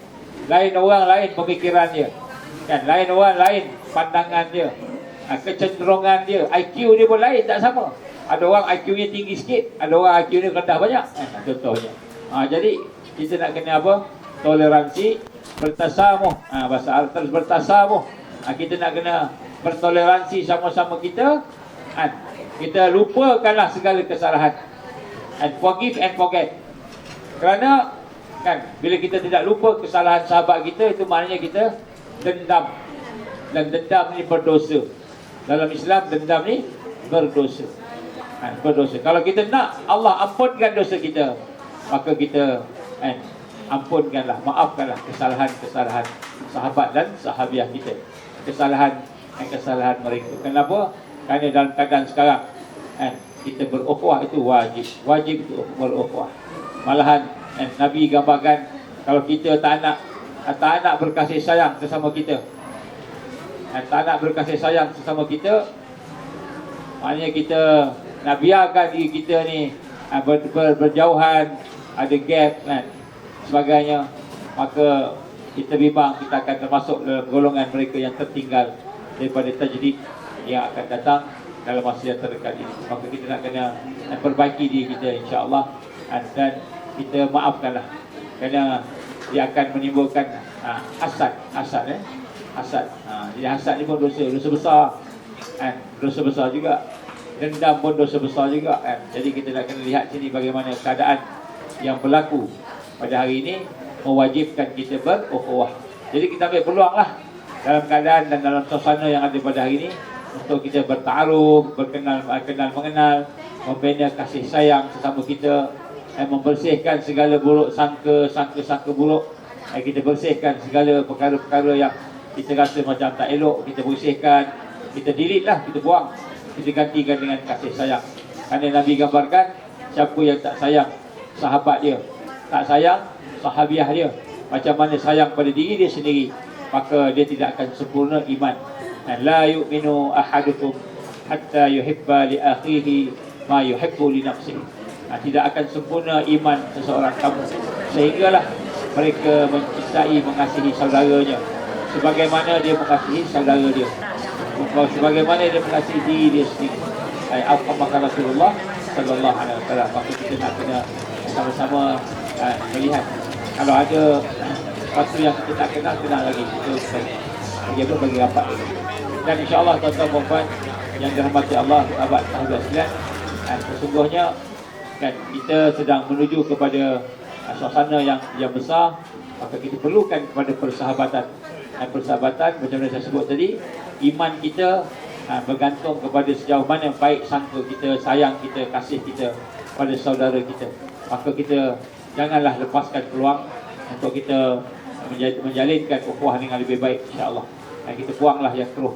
orang lain pemikiran dia, kan, lain orang lain pandangan dia, kecenderungan dia, IQ dia pun lain, tak sama. Ada orang IQ-nya tinggi sikit, ada orang IQ-nya rendah banyak, contohnya. Jadi kita nak kena apa? Toleransi, bertasamuh. Bahasa Arab terus bertasamuh. Kita nak kena bertoleransi sama-sama kita. Kita lupakanlah segala kesalahan. And forgive and forget. Kerana kan, bila kita tidak lupa kesalahan sahabat kita, itu maknanya kita dendam. Dan dendam ni berdosa. Dalam Islam, dendam ni berdosa. Berdosa. Kalau kita nak Allah ampunkan dosa kita, maka kita ampunkanlah, maafkanlah kesalahan-kesalahan sahabat dan sahabiah kita, kesalahan mereka. Kenapa? Kerana dalam keadaan sekarang kita berukhuwah itu wajib itu berukhuwah. Malahan Nabi gambarkan, kalau kita tak nak berkasih sayang sesama kita, tak nak berkasih sayang sesama kita, maknanya kita nak biarkan diri kita ni berjauhan, ada gap sebagainya, maka kita bimbang kita akan termasuk dalam golongan mereka yang tertinggal daripada tajdid yang akan datang dalam masa yang terdekat ini. Maka kita nak kena perbaiki diri kita, insya-Allah, dan kita maafkanlah, kerana dia akan menimbulkan hasad. Jadi hasad ni pun dosa besar, dosa besar juga. Dendam pun dosa besar juga, Jadi kita nak kena lihat sini bagaimana keadaan yang berlaku pada hari ini mewajibkan kita berukhuwah. Jadi kita ambil peluang lah dalam keadaan dan dalam suasana yang ada pada hari ini untuk kita bertaaruf, mengenal, membina kasih sayang sesama kita, membersihkan segala buruk sangka buruk. Kita bersihkan segala perkara-perkara yang kita rasa macam tak elok, kita bersihkan, kita delete lah, kita buang, kita gantikan dengan kasih sayang. Kerana Nabi gambarkan, siapa yang tak sayang sahabat dia, tak sayang sahabiah dia, macam mana sayang pada diri dia sendiri, maka dia tidak akan sempurna iman. La yu'minu ahadukum hatta yuhibba li akhihi ma yuhibbu li nafsihi. Tidak akan sempurna iman seseorang kamu sehinggalah mereka mencintai, mengasihi saudaranya sebagaimana dia mengasihi saudara dia, sebagaimana dia mengasihi diri dia sendiri. Al-Qamah Rasulullah sallallahu alaihi wasallam. Maka kita nak kena sama-sama melihat kalau ada sesuatu yang kita tak kenal lagi, kita bagi rapat. Dan insya-Allah tuan-tuan dan puan yang dirahmati Allah, sahabat sekalian, sesungguhnya kan kita sedang menuju kepada suasana yang besar, maka kita perlukan kepada persahabatan. Persahabatan macam mana saya sebut tadi, iman kita bergantung kepada sejauh mana baik sangka kita, sayang kita, kasih kita pada saudara kita. Maka kita janganlah lepaskan peluang untuk kita menjalinkan ukhuwah dengan lebih baik, insya-Allah. Kita buanglah yang keruh,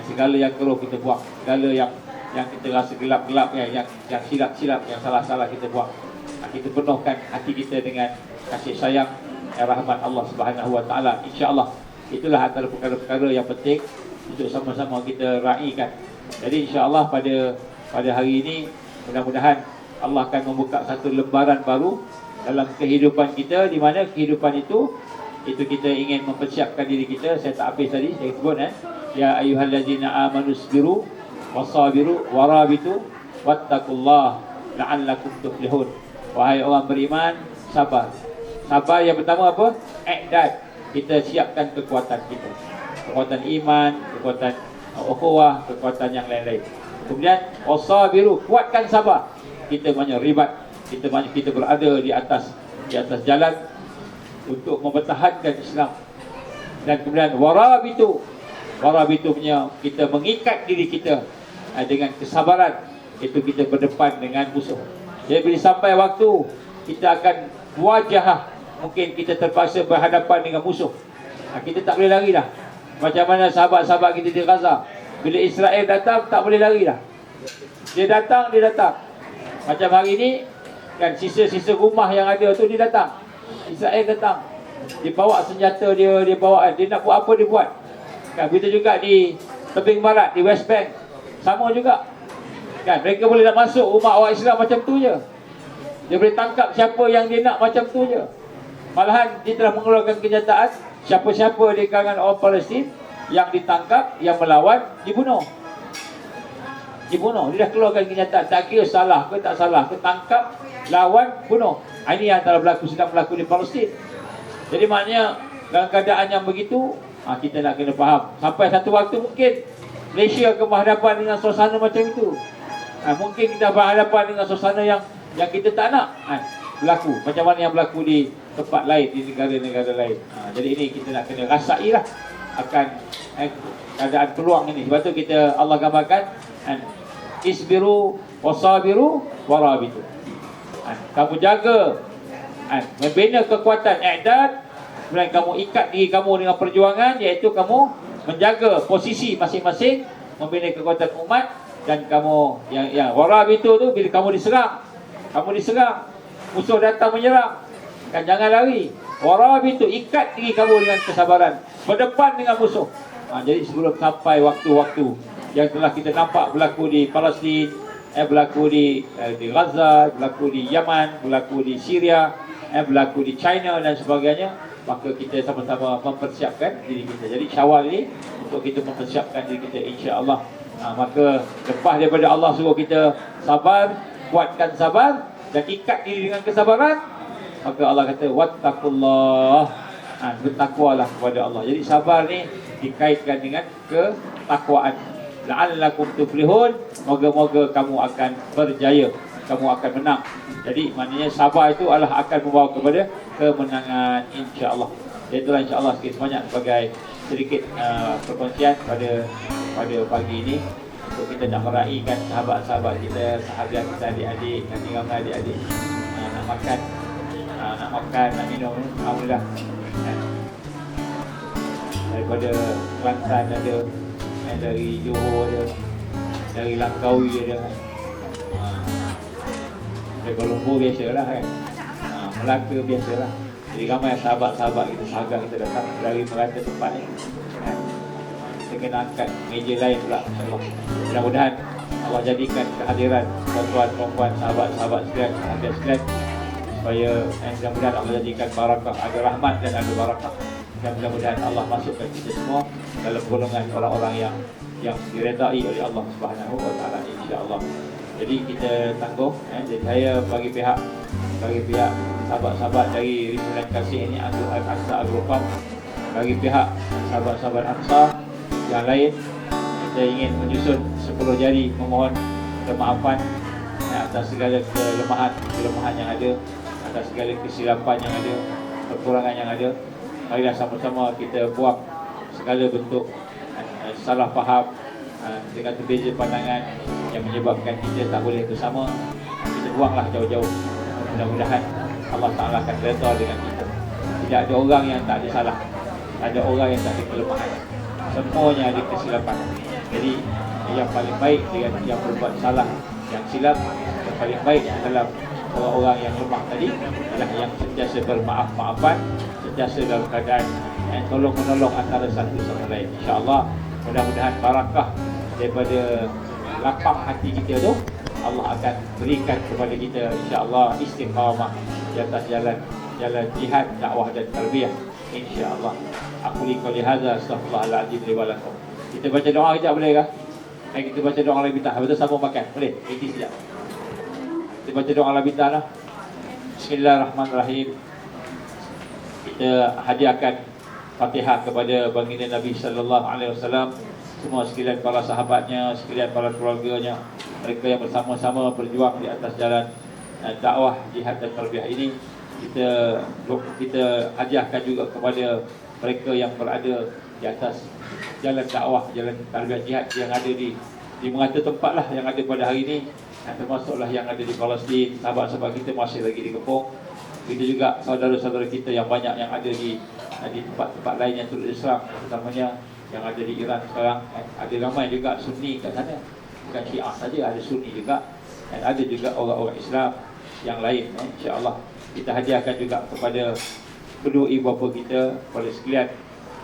segala yang keruh kita buang, segala yang kita rasa gelap-gelap, yang silap-silap, yang salah-salah kita buang. Kita penuhkan hati kita dengan kasih sayang dan rahmat Allah Subhanahu Wa Taala, insya-Allah. Itulah antara perkara-perkara yang penting untuk sama-sama kita raikan. Jadi insya-Allah pada hari ini mudah-mudahan Allah akan membuka satu lembaran baru dalam kehidupan kita, di mana kehidupan itu kita ingin mempersiapkan diri kita. Saya tak habis tadi, saya sebut ya ayyuhallazina amanu sabiru wasabiru warabitu wattaqullah la'allakum tuflihun. Wahai orang beriman, sabar. Sabar yang pertama apa? I'dad. Kita siapkan kekuatan kita, kekuatan iman, kekuatan ukhuwah, kekuatan yang lain-lain. Kemudian wasabiru, kuatkan sabar. Kita banyak ribat, kita berada di atas jalan untuk mempertahankan Islam. Dan kemudian warabitu punya, kita mengikat diri kita dengan kesabaran, itu kita berdepan dengan musuh. Jadi bila sampai waktu kita akan muwajahah, mungkin kita terpaksa berhadapan dengan musuh, kita tak boleh lari dah. Macam mana sahabat-sahabat kita di Gaza, bila Israel datang tak boleh lari dah. Dia datang. Macam hari ni kan, sisa-sisa rumah yang ada tu dia datang. Israel datang, dia bawa senjata dia nak buat apa dia buat kan. Begitu juga di tebing barat, di West Bank, sama juga kan. Mereka boleh nak masuk rumah orang Islam macam tu je. Dia boleh tangkap siapa yang dia nak macam tu je. Malahan dia telah mengeluarkan kenyataan, siapa-siapa di kalangan orang Palestin yang ditangkap, yang melawan, dibunuh. Dia dah keluarkan kenyataan, tak kira salah ke tak salah ke, tangkap, lawan, bunuh. Ini yang sedang berlaku di Palestin. Jadi maknanya dalam keadaan yang begitu, kita nak kena faham, sampai satu waktu mungkin Malaysia akan berhadapan dengan suasana macam itu. Mungkin kita berhadapan dengan suasana yang kita tak nak berlaku, macam mana yang berlaku di tempat lain, di negara-negara lain. Jadi ini kita nak kena rasailah akan keadaan peluang ini. Sebab tu Allah gambarkan isbiru wasabiru warabitu. Kamu jaga, membina kekuatan i'dad, kemudian kamu ikat diri kamu dengan perjuangan, iaitu kamu menjaga posisi masing-masing, membina kekuatan umat. Dan kamu yang warabitu tu, bila kamu diserang, musuh datang menyerang kan, jangan lari. Warabitu, ikat diri kamu dengan kesabaran, berdepan dengan musuh. Jadi sebelum sampai waktu-waktu yang telah kita nampak berlaku di Palestin, berlaku di Gaza, berlaku di Yaman, berlaku di Syria, berlaku di China dan sebagainya, maka kita sama-sama mempersiapkan diri kita. Jadi Syawal ini untuk kita mempersiapkan diri kita, insya-Allah. Maka lepas daripada Allah suruh kita sabar, kuatkan sabar dan ikat diri dengan kesabaran, maka Allah kata wattaqullah, bertakwalah kepada Allah. Jadi sabar ni dikaitkan dengan ketakwaan. La'allakum tuflihun, moga-moga kamu akan berjaya, kamu akan menang. Jadi maknanya sabar itu adalah akan membawa kepada kemenangan, insya-Allah. Itulah insya-Allah sebanyak sebagai sedikit perkongsian pada pagi ini, untuk kita nak meraihkan sahabat-sahabat kita, sahabat kita, adik-adik, nanti ramai adik-adik nak makan, nak minum. Alhamdulillah, daripada Kelantan ada, dari Johor ada, dari Langkawi ada, dari Kuala Lumpur biasalah kan, Melaka biasalah. Jadi ramai sahabat-sahabat kita, sahabat kita datang dari merata tempat ni. Kita kena angkat meja lain pula, insya-Allah. Mudah-mudahan Allah jadikan kehadiran tuan-tuan, perempuan, sahabat-sahabat sekalian, sahabat sekalian, supaya mudah-mudahan Allah jadikan barakah, ada rahmat dan ada barakah. Dan mudah-mudahan Allah masukkan kita semua dalam golongan orang-orang yang diredai oleh Allah Subhanahu wa taala, insya-Allah. Jadi kita tangguh, jadi saya bagi pihak sahabat-sahabat dari Rimbunan Kasih ini, Aqsa Agrofam, bagi pihak sahabat-sahabat Aqsa yang lain, kita ingin menyusun 10 jari memohon kemaafan atas segala kelemahan yang ada, atas segala kesilapan yang ada, kekurangan yang ada. Marilah sama-sama kita buang segala bentuk salah faham, dengan berbeza pandangan yang menyebabkan kita tak boleh bersama. Kita buanglah jauh-jauh. Mudah-mudahan Allah Ta'ala akan redha dengan kita. Tidak ada orang yang tak ada salah, tak ada orang yang tak ada kelemahan, semuanya ada kesilapan. Jadi yang paling baik dengan yang berbuat salah, yang silap, yang paling baik dalam orang-orang yang lemah tadi adalah yang sentiasa bermaaf-maafan, sentiasa dalam keadaan tolong-menolong antara satu sama lain. InsyaAllah, mudah-mudahan barakah daripada lapang hati kita tu Allah akan berikan kepada kita, insya-Allah, istiqamah di atas jalan jihad, dakwah dan tarbiyah, insya-Allah. Aku liqali hadza, astaghfirullahalazim li wa lakum. Kita baca doa kejap boleh ke? Kita baca doa al-Baqarah. Betul sama makan. Boleh? Berhenti sekejap. Kita baca doa al-Baqarah lah. Bismillahirrahmanirrahim. Kita hadiahkan Fatihah kepada baginda Nabi sallallahu alaihi wasallam. semua sekalian para sahabatnya, sekalian para keluarganya, mereka yang bersama-sama berjuang di atas jalan dakwah, jihad dan tarbiyah ini. Kita hadiahkan juga kepada mereka yang berada di atas jalan dakwah, jalan tarbiyah jihad yang ada di merata tempat lah yang ada pada hari ini, termasuklah yang ada di Palestin. Sahabat-sahabat kita masih lagi dikepung. Kita juga saudara-saudara kita yang banyak yang ada di tempat-tempat lain yang turut Islam, terutamanya yang ada di Iran sekarang. Ada ramai juga Sunni kat sana, bukan Syiah saja, ada Sunni juga, dan ada juga orang-orang Islam yang lain. InsyaAllah kita hadiahkan juga kepada kedua ibu bapa kita, kepada sekalian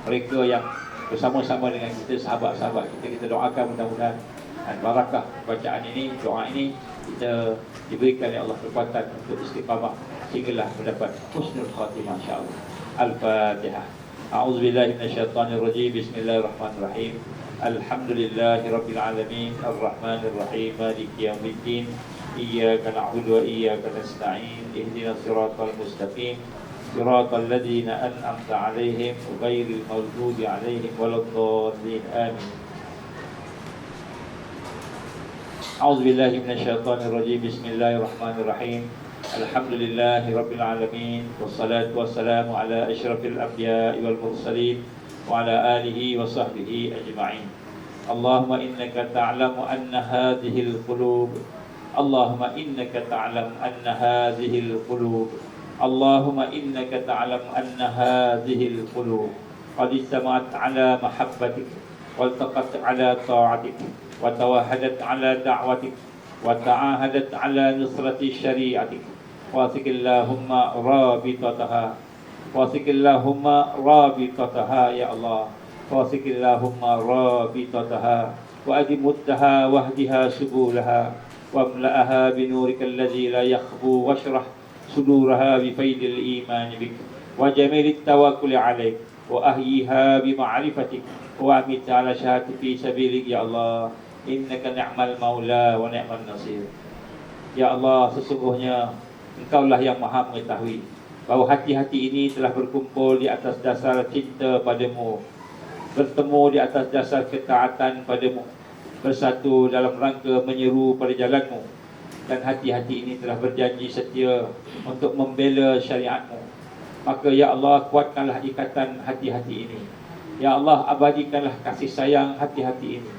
mereka yang bersama-sama dengan kita, sahabat-sahabat kita doakan mudah-mudahan barakah bacaan ini, doa ini, kita diberikan oleh Allah kekuatan untuk istiqamah sehinggalah mendapat husnul khatimah insya-Allah. Al-Fatihah. A'udzubillahi minasyaitonirrajim. Bismillahirrahmanirrahim. Alhamdulillahirabbil alamin, arrahmanir rahim, maliki yaumiddin. Iyyaka na'budu wa iyyaka nasta'in. Ihdinas siratal mustaqim. Siratal ladzina an'amta 'alaihim ghairil maghdubi 'alaihim waladdallin. Amin. A'udzubillahi minasyaitonirrajim. Bismillahirrahmanirrahim. Alhamdulillahi rabbil alamin, wassalatu wassalamu ala asyrafil anbiya'i wal mursalin wa ala alihi wa sahbihi ajma'in. Allahumma innaka ta'lamu anna hadhil qulub, Allahumma innaka ta'lam anna hadhil qulub, Allahumma innaka ta'lam anna hadhil qulub qad istama'at ala mahabbatik waltaqat ala ta'atik wa tawahadat ala da'watik wa ta'ahadat ala nusrati syari'atik. Wasikillahumma rabitataha, wasikillahumma rabitataha ya Allah, wasikillahumma rabitataha wa adimuttaha wahdiha subulaha wamla'aha binurika alladhi la yakhbu washrah suduraha bifaidil iman bik wa jamilit tawakkuli alaik wa ahyiha bima'rifatik wa amit ala syahati fi sabilik ya Allah. Innaka ni'mal maula wa ni'mal nasir. Ya Allah, sesungguhnya Engkaulah yang maha mengetahui bahawa hati-hati ini telah berkumpul di atas dasar cinta padamu, bertemu di atas dasar ketaatan padamu, bersatu dalam rangka menyeru pada jalanmu. Dan hati-hati ini telah berjanji setia untuk membela syariatmu. Maka ya Allah, kuatkanlah ikatan hati-hati ini. Ya Allah, abadikanlah kasih sayang hati-hati ini.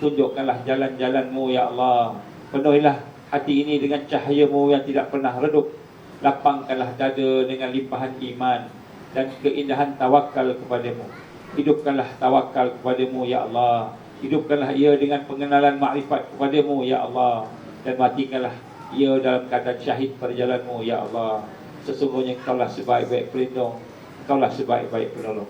Tunjukkanlah jalan-jalanmu ya Allah. Penuhilah hati ini dengan cahayamu yang tidak pernah redup. Lapangkanlah dada dengan limpahan iman dan keindahan tawakal kepadamu. Hidupkanlah tawakal kepadamu ya Allah. Hidupkanlah ia dengan pengenalan makrifat kepadamu ya Allah. Dan matikanlah ia dalam keadaan syahid perjalanmu ya Allah. Sesungguhnya Engkaulah sebaik-baik pelindung, Engkaulah sebaik-baik penolong.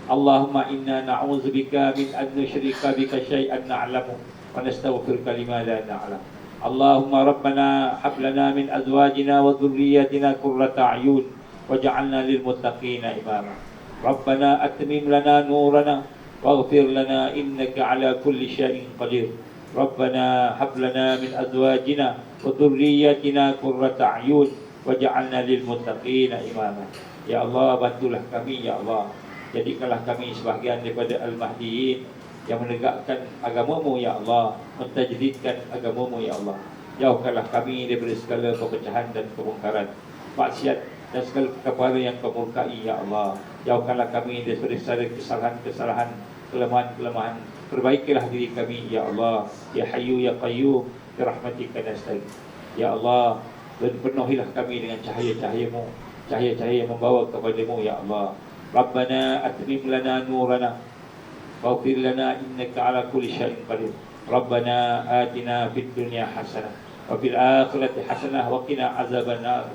Allahumma inna na'udzubika min an nusyrika bika syai'an na'lamu wa nastaghfiruka lima la na'lam. Allahumma rabbana hab lana min azwajina wa dhurriyyatina qurrata a'yun waj'alna lil muttaqina imama. Rabbana atmim lana nurana waghfir lana innaka ala kulli syai'in qadir. Rabbana hab lana min azwajina wa dhurriyyatina qurrata a'yun waj'alna lil muttaqina imama. Ya Allah, bantulah kami ya Allah. Jadikanlah kami sebahagian daripada al-mahdiyin yang menegakkan agamamu ya Allah, mentajdidkan agamamu ya Allah. Jauhkanlah kami daripada segala perpecahan dan kemungkaran, maksiat dan segala perkara yang kau murkai ya Allah. Jauhkanlah kami daripada segala kesalahan-kesalahan, kelemahan-kelemahan. Perbaikilah diri kami ya Allah. Ya Hayyu ya Qayyum bi rahmatika nasta'in. Ya Allah, dan penuhilah kami dengan cahaya-cahayamu, cahaya-cahaya yang membawa kepadamu ya Allah. Rabbana atmim lana nurana waghfir lana innaka ala kulli syai'in qadir. Rabbana atina fid dunya hasanah wa fil akhirati hasanah wa qina azabannar.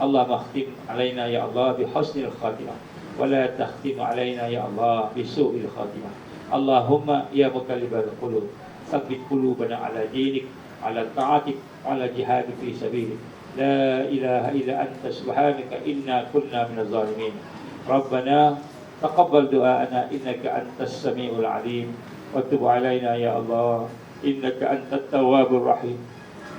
Allahumma khtim alaina ya Allah bi husnil khatimah wa la takhtim alaina ya Allah bi su'il khatimah. Allahumma ya muqallibal qulub tsabbit qulubana ala dinik, ala ta'atik, ala jihad fi sabilik. La ilaha illa anta subhanaka inna kunna minaz zalimin. Rabbana taqabbal du'aana innaka antas samiul alim wa tub alaina ya Allah innaka antat tawwabur rahim.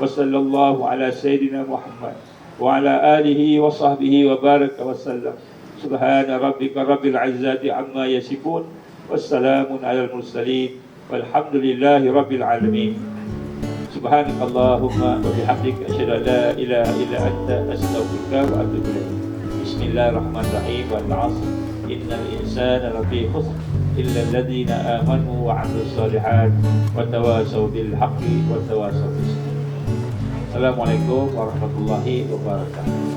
Wa sallallahu ala sayyidina Muhammad wa ala alihi wa sahbihi wa baraka wa sallam. Subhana rabbika rabbil izzati amma yasifun wassalamun alal mursalin walhamdulillahi rabbil alamin. Subhanakallahumma wa bihamdika asyhadu an la ilaha illa anta astaghfiruka wa atubu ilaik. Bismillahirrahmanirrahim. Wal 'asr innal insana lafi khusr illa alladhina amanu wa 'amilus solihat wa tawasaw bil haqqi wa tawasaw bis sabr. Assalamualaikum warahmatullahi wabarakatuh.